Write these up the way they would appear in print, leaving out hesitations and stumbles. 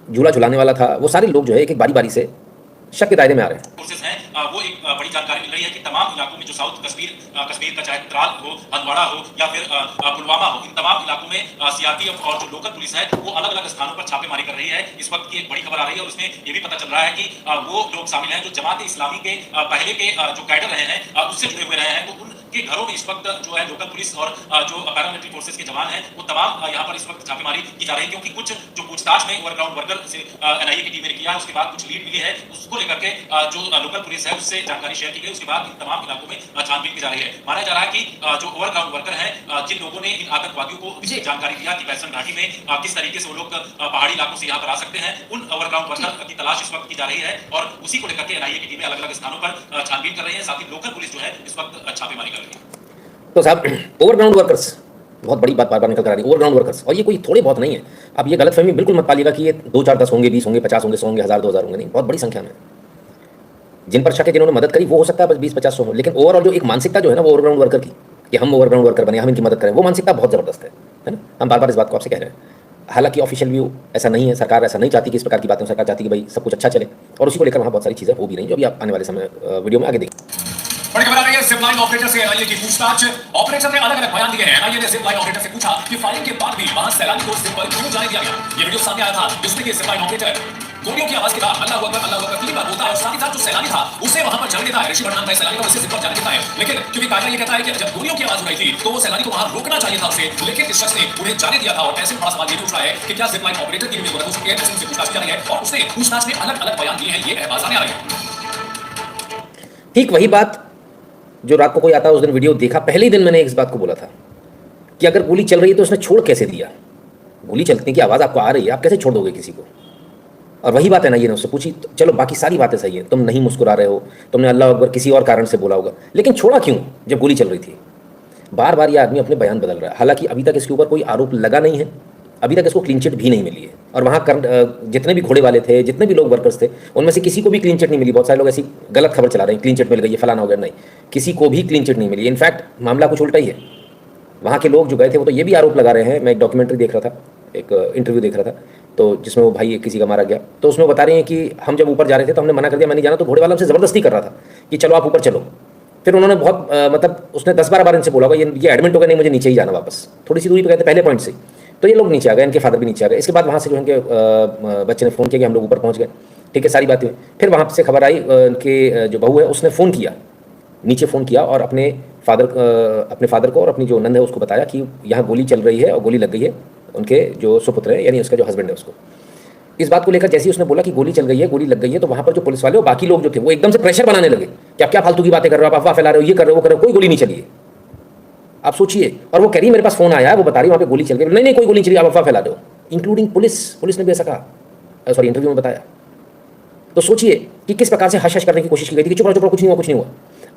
झूला झुलाने वाला था, वो सारे लोग जो है एक एक बारी बारी से शक के दायरे में आ रहे हैं। फोर्सेस हैं, वो एक बड़ी जानकारी मिल रही है कि तमाम इलाकों में जो साउथ कश्मीर का चाहे त्राल हो, हंदवाड़ा हो या फिर पुलवामा हो, इन तमाम इलाकों में सीआरपीएफ और जो लोकल पुलिस है वो अलग अलग स्थानों पर छापेमारी कर रही है। इस वक्त की एक बड़ी खबर आ रही है और उसमें ये भी पता चल रहा है कि वो लोग शामिल हैं जो जमात इस्लामी के पहले के जो कैडर रहे हैं, उससे जुड़े हुए रहे हैं। तो उनके घरों में इस वक्त जो है लोकल पुलिस और जो पैरामिलिट्री फोर्सेस के जवान हैं वो तमाम यहाँ पर इस वक्त छापेमारी की जा रही है, क्योंकि कुछ जो पूछताछ में ओवरग्राउंड वर्कर से एनआईए की टीम ने किया है, उसके बाद कुछ लीड मिली है, उसको लेकर के जो लोकल पुलिस है उससे जानकारी शेयर की गई। उसके बाद इन तमाम इलाकों में छानबीन की जा रही है। माना जा रहा है कि जो ओवरग्राउंड वर्कर हैं, जिन लोगों ने इन आतंकवादियों को जानकारी दिया कि बैसन घाटी में किस तरीके से वो लोग पहाड़ी इलाकों से यहाँ पर आ सकते हैं, उन ओवरग्राउंड वर्कर की तलाश इस वक्त की जा रही है और उसी को लेकर के एनआईए की टीमें अलग अलग स्थानों पर छानबीन कर रही है। साथ ही लोकल पुलिस जो है इस वक्त छापेमारी कर रही है। तो साहब, ओवरग्राउंड वर्कर्स, बहुत बड़ी बात बार बार निकल कर आ रही है, ओवरग्राउंड वर्कर्स, और ये कोई थोड़े बहुत नहीं है। अब ये गलतफहमी बिल्कुल मत पालिएगा कि ये 2 4 10 होंगे, 20 होंगे, 50 होंगे, 100 होंगे, 1000 2000 होंगे, नहीं, बहुत बड़ी संख्या में। जिन पर शक है, जिन्होंने मदद करी, वो हो सकता है बस 20 50 हो, लेकिन ओवरऑल जो एक मानसिकता जो है ना वो ओवरग्राउंड वर्कर की, कि हम ओवरग्राउंड वर्कर बने, हम इनकी मदद करें, वो मानसिकता बहुत ज़बरदस्त है ना। हम बार बार इस बात को आपसे कह रहे हैं। हालांकि ऑफिशियल व्यू ऐसा नहीं है, सरकार ऐसा नहीं चाहती कि इस प्रकार की बातें, सरकार चाहती कि भाई सब कुछ अच्छा चले, और उसी को लेकर वहाँ बहुत सारी चीज़ें हो भी रही, जो भी आप आने वाले समय वीडियो में आगे देखिए। बड़ी खबर आ रही है जिपलाइन ऑपरेटर से एनआईए की पूछताछ। ऑपरेटर ने अलग अलग बयान दिए हैं। एनआईए ने जिपलाइन ऑपरेटर से पूछा कि फायरिंग के बाद भी वहां सैलानी को जिप पर क्यों जाने दिया गया। ये वीडियो सामने आया था जिसमें कि जिपलाइन ऑपरेटर गोलियों की आवाज के बाद अल्लाह अकबर 3 बार बोलता है और साथ ही साथ जो सैलानी था उसे वहां पर जाने देता है। ऋषि नाम था सैलानी का, उसे जिप पर जाने देता है। लेकिन क्योंकि कायदा ये कहता है कि जब गोलियों की आवाज हो रही थी तो वो सैलानी को वहां रोकना चाहिए था उसे, लेकिन इस शख्स ने उन्हें जाने दिया था। और ऐसे बड़ा सवाल ये भी उठ रहा है कि क्या जिपलाइन ऑपरेटर की भी मदद हो सकती है। ऐसे उनसे पूछताछ की जा रही है और उसने पूछताछ में अलग अलग बयान दिए हैं। ये अहवाज सामने आ रहे हैं। ठीक वही बात जो रात को कोई आता है उस दिन वीडियो देखा, पहले ही दिन मैंने इस बात को बोला था कि अगर गोली चल रही है तो उसने छोड़ कैसे दिया। गोली चलने की आवाज़ आपको आ रही है, आप कैसे छोड़ दोगे किसी को। और वही बात है ना, ये ने उससे पूछी, तो चलो बाकी सारी बातें सही है, तुम नहीं मुस्कुरा रहे हो, तुमने अल्लाह अकबर किसी और कारण से बोला होगा, लेकिन छोड़ा क्यों जब गोली चल रही थी। बार बार ये आदमी अपने बयान बदल रहा है। हालांकि अभी तक इसके ऊपर कोई आरोप लगा नहीं है, अभी तक इसको क्लीन चिट भी नहीं मिली है। और वहाँ जितने भी घोड़े वाले थे, जितने भी लोग वर्कर्स थे, उनमें से किसी को भी क्लीन चिट नहीं मिली। बहुत सारे लोग ऐसी गलत खबर चला रहे हैं, क्लीन चिट मिल गई है, फलाना हो गया, नहीं, किसी को भी क्लीन चिट नहीं मिली। इनफैक्ट मामला कुछ उल्टा ही है। वहाँ के लोग जो गए थे वो तो ये भी आरोप लगा रहे हैं, मैं एक डॉक्यूमेंट्री देख रहा था, एक इंटरव्यू देख रहा था, तो जिसमें वो भाई किसी का मारा गया, तो उसमें बता रहे हैं कि हम जब ऊपर जा रहे थे तो हमने मना कर दिया, मैं नहीं जाना, तो घोड़े वाला हमसे ज़बरदस्ती कर रहा था कि चलो आप ऊपर चलो। फिर उन्होंने बहुत मतलब उसने 10-12 बार इनसे बोला होगा, ये एडमिट हो गया, नहीं मुझे नीचे ही जाना वापस, थोड़ी सी दूरी पर गए थे पहले पॉइंट से, तो ये लोग नीचे आ गए, इनके फादर भी नीचे आ गए। इसके बाद वहाँ से जो इनके बच्चे ने फ़ोन किया कि हम लोग ऊपर पहुँच गए, ठीक है, सारी बातें हुई। फिर वहाँ से खबर आई, उनके जो बहू है उसने फ़ोन किया, नीचे फ़ोन किया और अपने फादर को और अपनी जो नंद है उसको बताया कि यहाँ गोली चल रही है और गोली लग गई है उनके जो सुपुत्र है, यानी उसका जो हस्बैंड है उसको। इस बात को लेकर जैसे ही उसने बोला कि गोली चल गई है, गोली लग गई है, तो वहाँ पर जो पुलिस वाले और बाकी लोग जो थे वो एकदम से प्रेशर बनाने लगे कि आप क्या फालतू की बातें कर रहे हो, आप अफवाह फैला रहे हो, ये कर रहे हो, वो कर रहे हो, कोई गोली नहीं चली है। आप सोचिए, और वो कह रही मेरे पास फ़ोन आया है, वो बता रही वहाँ पे गोली चल गई, नहीं कोई गोली नहीं चली, आप अफवाह फैला दो, इंक्लूडिंग पुलिस ने भी ऐसा कहा, सॉरी इंटरव्यू में बताया। तो सोचिए कि किस प्रकार से हश करने की कोशिश की गई थी कि चुप रहो कुछ नहीं हुआ।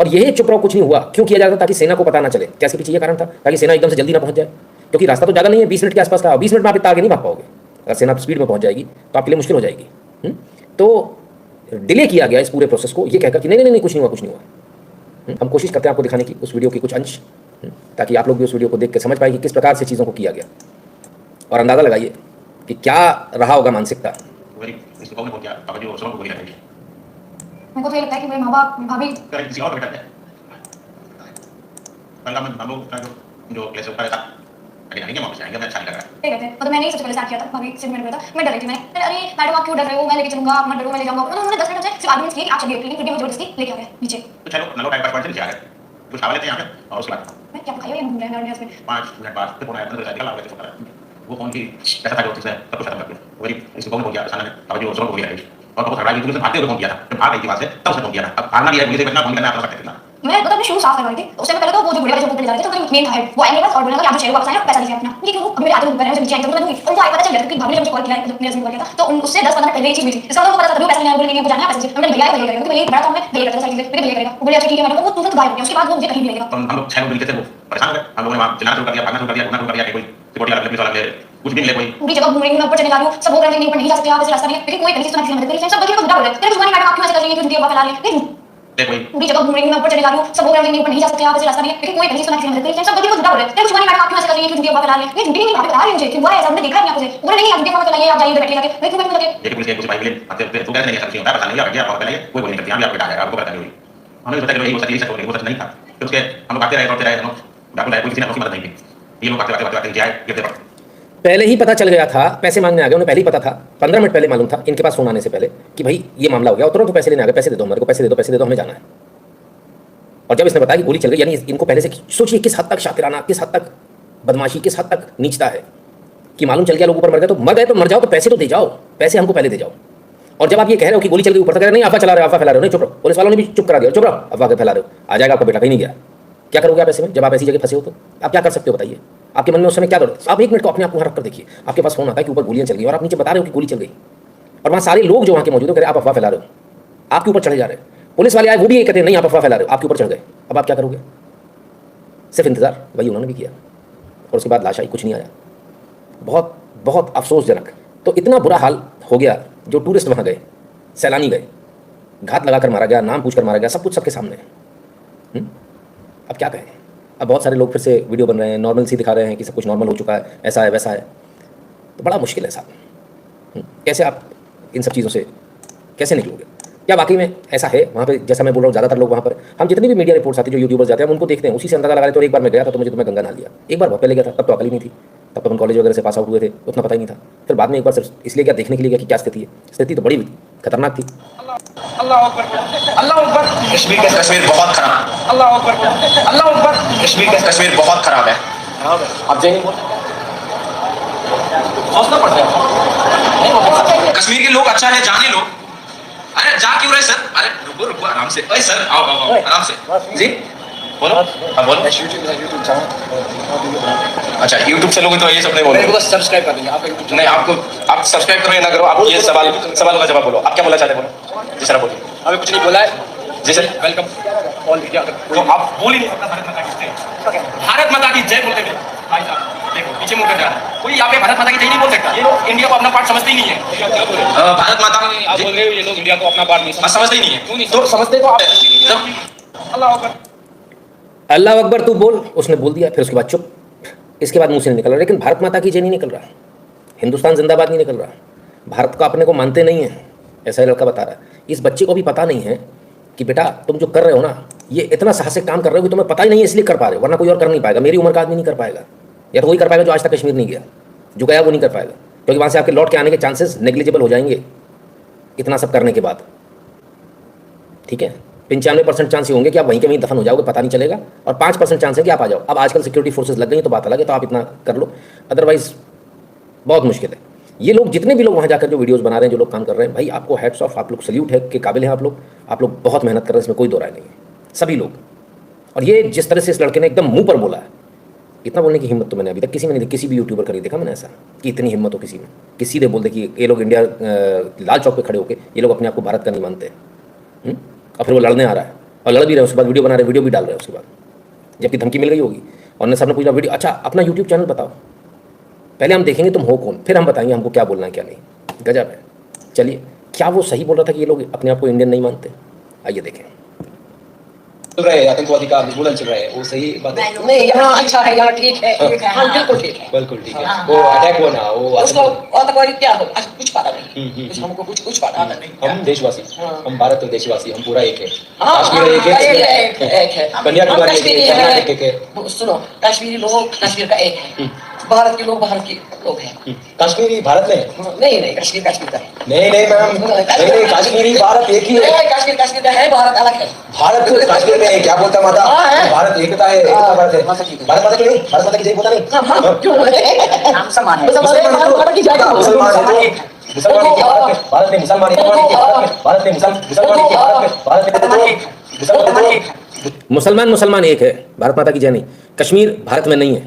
और यही चुप रहो कुछ नहीं हुआ क्यों किया जाता था, ताकि सेना को पता ना चले। क्या इसके पीछे ये कारण था, ताकि सेना एकदम से जल्दी ना पहुंच जाए, क्योंकि रास्ता तो ज़्यादा नहीं है, 20 मिनट के आसपास का, 20 मिनट में आप इतना आगे नहीं भाग पाओगे। अगर सेना स्पीड में पहुंच जाएगी तो आपके लिए मुश्किल हो जाएगी। तो डिले किया गया इस पूरे प्रोसेस को, ये कहकर कि नहीं कुछ नहीं हुआ। हम कोशिश करते हैं आपको दिखाने की उस वीडियो के कुछ अंश, ताकि आप लोग भी उस वीडियो को देख के समझ पाए कि किस प्रकार से चीज़ों को किया गया, और अंदाज़ा लगाइए कि क्या रहा होगा मानसिकता। मेरे को तो ये लगता है कि मेरे माँ बाप भाभी किसी और को बेटा है हम लोग का जो कैसे होता है अरे नहीं वापस आएंगे, मैं अच्छा नहीं कर रहा ठीक है। मतलब मैंने ही सबसे पहले स्टार्ट किया था, भाभी से मैंने बोला था, मैं डर रही थी, मैं अरे मैडम आप क्यों डर रहे हो, मैं लेके चलूंगा, आप मत डरो, मैं ले जाऊंगा। उन्होंने 10 मिनट से सिर्फ आर्गुमेंट्स किए कि आप चलिए, लेकिन फिर भी मुझे जबरदस्ती लेके आ गए नीचे। तो चलो ना लो टाइम पास से आ गए, कुछ खा लेते हैं यहां पे, और उसके बाद मैं क्या खाया, ये घूम रहे हैं मेरे हस्बैंड 5 मिनट बाद फिर फोन आया, अंदर जाके निकल आ गया। वो फोन की कैसा था जो चीज है सब कुछ खत्म कर दिया। वही इसको कौन हो गया अचानक, अब जो जोर हो गया और बहुत हड़बड़ा की, भागते हुए फोन किया था, जब भाग गई थी वहां से तब उसने फोन किया था। अब भागना भी है, मुझे बचना, फोन करना आप कर सकते थे। मैं मतलब अपने शूज साफ करवा रही थी, उस टाइम पहले तो वो जो बुढ़िया जो ऊपर जा रहे थे, तो मेन हेड वो आए मेरे पास और बोला कि आप शेयर वापस आए, पैसा दीजिए अपना। ये क्यों, अब मेरे आते ऊपर है, मुझे नीचे आएंगे तो मैं दूंगी। उनको आए पता चल गया कि भाभी ने मुझे कॉल किया है, मेरे से कॉल किया था, तो उससे 10-15 मिनट पहले ये चीज हुई थी। इसका मतलब पता था पैसा लेने बोलेंगे, जाना है पैसे, हमने भैया करेगा, क्योंकि भैया बड़ा काम है, भैया करता है, भैया करेगा। वो बोले अच्छा ठीक है मैडम, वो तुरंत गायब हो गया। उसके बाद वो मुझे कहीं नहीं मिलेगा। तो हम लोग 6 लोग मिलके थे, वो परेशान हो गए। हम लोगों ने वहां जनाना शुरू कर दिया, भागना शुरू कर दिया, ढूंढना शुरू कर दिया, कोई सिक्योरिटी वाला पुलिस वाला मिले, कुछ भी मिले कोई। पूरी जगह घूम रही हूं मैं, ऊपर चढ़ने जा रही हूं, सब बोल रहे हैं कि ऊपर नहीं जा सकते आप, ऐसे रास्ता नहीं है, लेकिन कोई कहीं से सुना किसी ने मदद करी। सब बल्कि खुद बोल रहे हैं, तेरे जुबानी मैडम आप क्यों ऐसे कर रही हैं, क्यों झूठी अफवाह फैला रही हैं। देख वही पूरी जगह घूम रही हूं, मैं ऊपर चले जा रही हूं, सब बोल रहे हैं कि ऊपर नहीं जा सकते, आप ऐसे रास्ता नहीं है, लेकिन कोई पहले से सुना किसी ने मदद करी, सब गलती को झूठा बोल रहे हैं। कुछ मैंने मैडम आप क्यों ऐसे कर रही है कि झूठी अफवाह फैला रही है? ये झूठी नहीं, आप बता रही मुझे कि हुआ है ऐसा, हमने देखा है आपको से बोले नहीं आप झूठी अफवाह फैलाइए, आप जाइए बैठिए जाके, मैं क्यों बैठूं जाके? देखिए पुलिस के कुछ भाई मिले आते हैं, तू कहते नहीं ऐसा होता है, पता नहीं आप क्या पहले कोई बोल नहीं करती, हम भी आपको डालेगा, आपको पता नहीं हुई। हमने सोचा कि भाई वो सच नहीं, वो सच नहीं था। फिर उसके हम लोग आते रहे, हम डॉक्टर कोई किसी ने अपनी मदद नहीं की। ये लोग आते जाए गिरते पड़े। पहले ही पता चल गया था, पैसे मांगने आ गए, उन्हें पहले ही पता था, 15 मिनट पहले मालूम था इनके पास फोन आने से पहले कि भाई ये मामला हो गया, और तुरंत पैसे लेने आ गए, पैसे दे दो हमारे को, पैसे दे दो, पैसे दे दो, हमें जाना है। और जब इसने बताया कि गोली चल गई, यानी इनको पहले से सोचिए किस हद तक शातिराना, किस हद तक बदमाशी, किस हद तक नीचता है कि मालूम चल गया लोग ऊपर मर गए तो मर जाओ, तो पैसे तो दे जाओ, पैसे हमको पहले दे जाओ। और जब आप ये कह रहे हो कि गोली चल गई ऊपर, तो कह रहे नहीं अफवाह चला रहे हो, अफवाह फैला रहे हो, नहीं चुप रहो, पुलिस वालों ने भी चुप करा दिया, चुप रहो, अफवाह फैला रहे हो, आ जाएगा आपका बेटा, कहीं नहीं गया। क्या करोगे आप ऐसे में, जब आप ऐसी जगह फंसे हो तो आप क्या कर सकते हो बताइए? आपके मन में उस समय क्या दौड़, आप एक मिनट को अपने आप को वहाँ रख कर देखिए, आपके पास फोन आता है कि ऊपर गोलियां चल गई और आप नीचे बता रहे हो कि गोली चल गई, और वहाँ सारे लोग जो वहाँ के मौजूद हो कह रहे आप अफवाह फैला रहे हो, आपके ऊपर चढ़े जा रहे हैं। पुलिस वाले आए, वो भी ये कहते हैं नहीं आप अफवाह फैला रहे हो, आपके ऊपर चढ़ गए। अब आप क्या करोगे? सिर्फ इंतजार, वही उन्होंने भी किया, और उसके बाद लाश आई, कुछ नहीं आया। बहुत बहुत अफसोसजनक। तो इतना बुरा हाल हो गया, जो टूरिस्ट वहाँ गए, सैलानी गए, घात लगाकर मारा गया, नाम पूछकर मारा गया, सब कुछ सबके सामने है। अब क्या कहें? अब बहुत सारे लोग फिर से वीडियो बन रहे हैं, नॉर्मल सी दिखा रहे हैं कि सब कुछ नॉर्मल हो चुका है, ऐसा है वैसा है, तो बड़ा मुश्किल है साहब। कैसे आप इन सब चीज़ों से कैसे निकलोगे? क्या वाकई में ऐसा है वहाँ पे? जैसा मैं बोल रहा हूँ, ज़्यादातर लोग वहाँ पर, हम जितनी भी मीडिया रिपोर्ट्स आती है, जो यूट्यूबर्स जाते हैं, हम उनको देखते हैं, उसी से अंदाजा लगा लेते हैं। और एक बार मैं गया था तो मुझे तो मैं गंगा नहा लिया, एक बार बहुत पहले गया था, तब तो अकल ही नहीं थी, तब तो अपन कॉलेज वगैरह से पास आउट हुए थे, उतना पता ही नहीं था। फिर बाद में एक बार सिर्फ इसलिए क्या देखने के लिए गया कि क्या स्थिति है, स्थिति तो बड़ी खतरनाक थी। अल्लाह अकबर, अल्लाह अकबर। कश्मीर की तस्वीर बहुत खराब, अल्लाह अकबर, अल्लाह अकबर। कश्मीर की तस्वीर बहुत खराब है। आप जय हिंद हौसला पड़ता है। कश्मीर के लोग अच्छा है, जाने लो। अरे जा क्यों रहे सर? अरे रुको रुको आराम से, अरे सर आओ आओ आओ आराम से जी, बोलो। हाँ बोलो। यूट्यूब चैनल, अच्छा यूट्यूब से लोग तो ये सब नहीं बोल मेरे को रहे। बस सब्सक्राइब कर देंगे, आप यूट्यूब नहीं आपको, आप सब्सक्राइब करो या ना करो, आप ये सवाल का जवाब बोलो। आप क्या बोलना चाहते हैं, बोलो जी सर, बोलिए। हमें कुछ नहीं बोला है जी सर, वेलकम ऑल इंडिया। तो आप बोल ही नहीं सकता भारत माता की जय बोलते थे भाई साहब, देखो पीछे मुड़ कर जा रहा है कोई, यहाँ पे भारत माता की जय नहीं बोल सकता। ये लोग इंडिया को अपना पार्ट समझते ही नहीं है। क्या बोल रहे हैं? भारत माता आप बोल रहे हो ये लोग इंडिया को अपना पार्ट नहीं समझते ही नहीं है। क्यों नहीं तो समझते? तो आप अल्लाह अकबर, अल्लाह अकबर तू बोल, उसने बोल दिया, फिर उसके बाद चुप, इसके बाद मुंह से नहीं निकल रहा। लेकिन भारत माता की जय नहीं निकल रहा, हिंदुस्तान जिंदाबाद नहीं निकल रहा, भारत को अपने को मानते नहीं है, ऐसा ही लड़का बता रहा है। इस बच्चे को भी पता नहीं है कि बेटा तुम जो कर रहे हो ना, ये इतना साहसिक काम कर रहे हो कि तुम्हें पता ही नहीं है, इसलिए कर पा रहे हो, वरना कोई और कर नहीं पाएगा। मेरी उम्र का आदमी नहीं कर पाएगा, या तो वही कर पाएगा जो आज तक कश्मीर नहीं गया, जो गया वो नहीं कर पाएगा, क्योंकि वहाँ से आपके लौट के आने के चांसेस नेग्लिजिबल हो जाएंगे इतना सब करने के बाद। ठीक है, 95% चांस ये होंगे कि आप वहीं के वहीं दफन हो जाओगे, पता नहीं चलेगा, और 5% चांस है कि आप आ जाओ। अब आजकल सिक्योरिटी फोर्सेस लग गई तो बात अलग है, तो आप इतना कर लो, अदरवाइज बहुत मुश्किल है। ये लोग जितने भी लोग वहाँ जाकर जो वीडियोस बना रहे हैं, जो लोग काम कर रहे हैं, भाई आपको हैट्स ऑफ, आप लोग सल्यूट है के काबिल हैं, आप लोग बहुत मेहनत कर रहे हैं, इसमें कोई दो राय नहीं है, सभी लोग। और ये जिस तरह से इस लड़के ने एकदम मुंह पर बोला है, इतना बोलने की हिम्मत तो मैंने अभी तक किसी में नहीं देखी, किसी भी यूट्यूबर का नहीं देखा मैंने ऐसा कि इतनी हिम्मत हो किसी में कि सीधे बोल दे कि ये लोग इंडिया लाल चौक पे खड़े होकर ये लोग अपने आप को भारत का नहीं मानते, और फिर वो लड़ने आ रहा है और लड़ भी रहे हैं, उसके बाद वीडियो बना रहे, वीडियो भी डाल रहे हैं उसके बाद, जबकि धमकी मिल गई होगी। और ने सबने पूछा वीडियो, अच्छा अपना यूट्यूब चैनल बताओ, पहले हम देखेंगे तुम हो कौन, फिर हम बताएंगे हमको क्या बोलना है क्या नहीं। गजब है। चलिए, क्या वो सही बोल रहा था कि ये लोग अपने आप को इंडियन नहीं मानते? आइए देखें। चल रहे हैं आतंकवादी का आंदोलन चल रहा है, वो सही बात है? नहीं, यहाँ अच्छा है, यहाँ ठीक है, हाँ बिल्कुल ठीक है, बिल्कुल ठीक है। वो अटैक हुआ ना, वो उसको आतंकवादी क्या हो, कुछ पता नहीं, कुछ हमको कुछ पता नहीं। हम देशवासी, हम भारत और देशवासी, हम पूरा एक है। हाँ, कश्मीर एक है, कन्याकुमारी एक है। सुनो, कश्मीरी लोग कश्मीर का एक है, भारत के लोग भारत के लोग हैं। कश्मीरी भारत में है? नहीं, कश्मीर कश्मीर का है। नहीं मैम, नहीं कश्मीरी भारत एक ही है। कश्मीर कश्मीर का है, भारत अलग है। भारत कश्मीर में क्या बोलता माता? हाँ, है। भारत एकता है, एकता भारत है। भारत माता की नहीं, भारत माता की जय बोलता नहीं? क्यों? हम समान है, मुसलमान की जाएगा, मुसलमान है, मुसलमान एक है भारत में, मुसलमान एक है भारत में, मुसलमान एक है मुसलमान एक है, भारत माता की जय नहीं। कश्मीर भारत में नहीं है,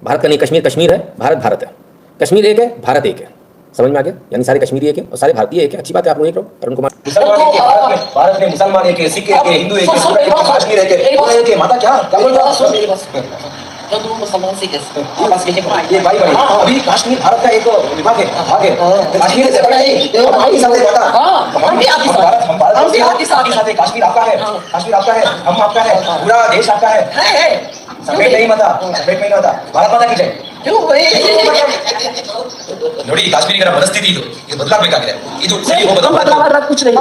भारत का नहीं, कश्मीर है, भारत है। कश्मीर एक है, भारत एक है, समझ में आ गया? यानी सारे कश्मीरी एक है और सारे भारतीय एक है। अच्छी बात है, आप लोग एक रहो। अरुण कुमार, मुसलमान एक है भारत में, मुसलमान एक है, सिख एक है, हिंदू एक है, कश्मीर एक है, पूरा एक है। माता क्या बोल रहा है? तो तुम मुसलमान से कैसे आपस में ये भाई अभी कश्मीर भारत का एक विभाग है, भाग है। कश्मीर से बड़ा है, हमारे साथ है बता। हम भी आपके साथ, हम भारत हम भी के आपके साथ साथ है। कश्मीर आपका है, कश्मीर आपका है, हम आपका है, पूरा देश आपका है। है सफेद नहीं मता, सफेद नहीं मता। भारत माता की जय। क्यों भाई ನೋಡಿ ಕಾಶ್ಮೀರಿಗರ ಮನಸ್ಥಿತಿ ಇದು ಬದಲಾಗಬೇಕಾಗಿದೆ ಇದು ಸರಿ हो बदलाव कुछ नहीं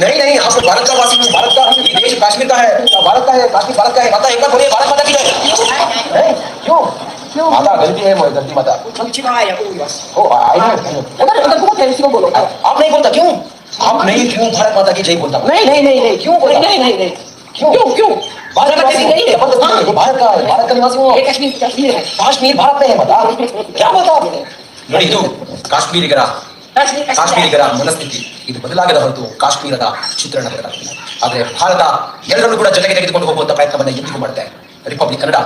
नहीं नहीं आप भारत का वासी हो भारत का ये देश कश्मीर का है भारत का है कश्मीर भारत का है माता एक बार बोलिए भारत माता की जय नहीं क्यों माता गलती है गलती माता हम चिल्लाए बस ओ आई अगर बहुत है इसको बोलो आप नहीं बोलता क्यों आप नहीं क्यों भारत माता की जय बोलता नहीं क्यों बोला नहीं क्यों भारत का नहीं है भारत का निवासी हूँ कश्मीर है काश्मीर भारत में है बता क्या बता आपने ನೋಡಿ ಇದು ಕಾಶ್ಮೀರಿಗರ ಮನಸ್ಥಿತಿ ಇದು ಬದಲಾಗದ ಹೊರತು ಕಾಶ್ಮೀರದ ಚಿತ್ರಣ ಬದಲಾಗಿಲ್ಲ ಆದರೆ ಭಾರತ ಎಲ್ಲರನ್ನೂ ಕೂಡ ಜೊತೆಗೆ ತೆಗೆದುಕೊಂಡು ಹೋಗುವಂತ ಪ್ರಯತ್ನವನ್ನು ಎಂದಿಗೂ ಮಾಡುತ್ತೆ ರಿಪಬ್ಲಿಕ್ ಕನ್ನಡ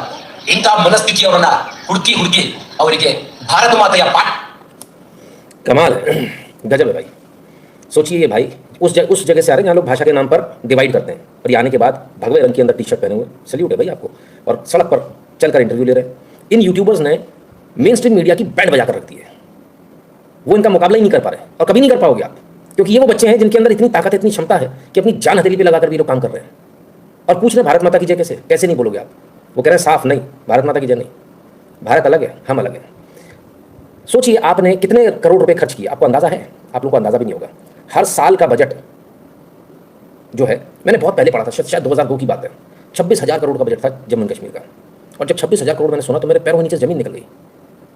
ಇಂಥ ಮನಸ್ಥಿತಿಯವರನ್ನ ಹುಡುಕಿ ಅವರಿಗೆ ಭಾರತ ಮಾತೆಯ ಪಾಠ कमाल है, गजब है भाई। सोचिए ये भाई उस जगह से आ रहे हैं जहाँ लोग भाषा के नाम पर डिवाइड करते हैं, और ये आने के बाद भगवे रंग के अंदर टी शर्ट पहने हुए, सल्यूट है भाई आपको, और सड़क पर चलकर इंटरव्यू ले रहे हैं। इन यूट्यूबर्स ने मेन स्ट्रीम मीडिया की बैंड बजा कर रख दी है, वो इनका मुकाबला ही नहीं कर पा रहे और कभी नहीं कर पाओगे आप, क्योंकि ये वो बच्चे हैं जिनके अंदर इतनी ताकत, इतनी क्षमता है कि अपनी जान हथेली पे लगाकर भी लोग काम कर रहे हैं। और पूछ रहे भारत माता की जय कैसे नहीं बोलोगे आप? वो कह रहे हैं साफ नहीं, भारत माता की जय नहीं, भारत अलग है, हम अलग हैं। सोचिए आपने कितने करोड़ रुपए खर्च किए, आपको अंदाजा है? आप लोगों को अंदाजा भी नहीं होगा। हर साल का बजट जो है, मैंने बहुत पहले पढ़ा था, शायद 2002 की बात है, 26,000 करोड़ का बजट था जम्मू कश्मीर का। और जब 26,000 करोड़ मैंने सुना तो मेरे पैरों के नीचे जमीन निकल गई।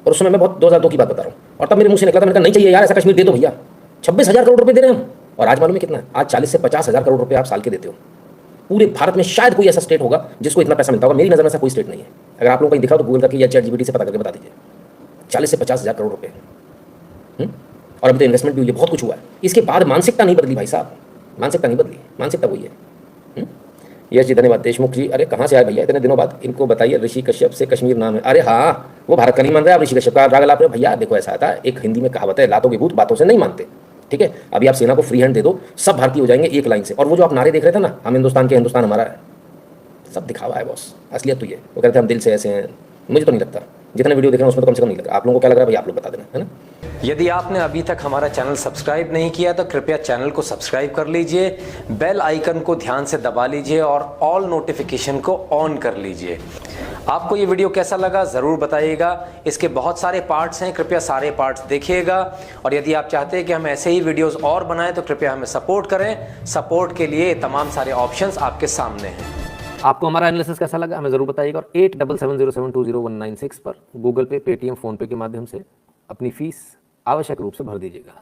और उस समय मैं बहुत 2002 की बात बता रहा हूँ, और तब मेरे मुंह से निकला था, मैंने कहा नहीं चाहिए यार, ऐसा कश्मीर दे दो भैया। 26,000 करोड़ रुपए दे रहे हैं हम, और आज मालूम है कितना है? आज 40 से 50,000 करोड़ रुपए आप साल के देते हो। पूरे भारत में शायद कोई ऐसा स्टेट होगा जिसको इतना पैसा मिलता होगा, मेरी नज़र में ऐसा कोई स्टेट नहीं है। अगर आप लोगों को दिखा तो गूगल करके या ChatGPT से पता करके बता दीजिए। 40 से 50,000 करोड़ रुपए, और अभी तो इन्वेस्टमेंट भी हुई है, बहुत कुछ हुआ है। इसके बाद मानसिकता नहीं बदली भाई साहब, मानसिकता नहीं बदली, मानसिकता वही है। यश जी धन्यवाद। देशमुख जी, अरे कहाँ से आए भैया इतने दिनों बाद, इनको बताइए ऋषि कश्यप से कश्मीर नाम है। अरे हाँ, वो भारत का नहीं मान रहे, आप ऋषि कश्यप का राग लाप रहे हो। भैया देखो ऐसा था, एक हिंदी में कहावत है, लातों के भूत बातों से नहीं मानते, ठीक है? अभी आप सेना को फ्री हैंड दे दो, सब भारतीय हो जाएंगे एक लाइन से। और वो जो आप नारे देख रहे थे ना, हम हिंदुस्तान के, हिंदुस्तान हमारा है, सब दिखावा है बॉस, असलियत तो ये। वो कहते हैं हम दिल से ऐसे हैं, मुझे तो नहीं लगता, जितने वीडियो देख रहे हैं उसमें तो कम से कम नहीं लग रहा। आप लोगों को क्या लग रहा है भाई, आप लोग बता देना, है ना? यदि आपने अभी तक हमारा चैनल सब्सक्राइब नहीं किया तो कृपया चैनल को सब्सक्राइब कर लीजिए, बेल आइकन को ध्यान से दबा लीजिए और ऑल नोटिफिकेशन को ऑन कर लीजिए। आपको ये वीडियो कैसा लगा ज़रूर बताइएगा। इसके बहुत सारे पार्ट्स हैं, कृपया सारे पार्ट्स देखिएगा। और यदि आप चाहते हैं कि हम ऐसे ही वीडियोज़ और बनाएं तो कृपया हमें सपोर्ट करें। सपोर्ट के लिए तमाम सारे ऑप्शंस आपके सामने हैं। आपको हमारा एनालिसिस कैसा लगा हमें ज़रूर बताइएगा, और 8770720196 पर गूगल पे, पेटीएम, फ़ोनपे के माध्यम से अपनी फ़ीस आवश्यक रूप से भर दीजिएगा।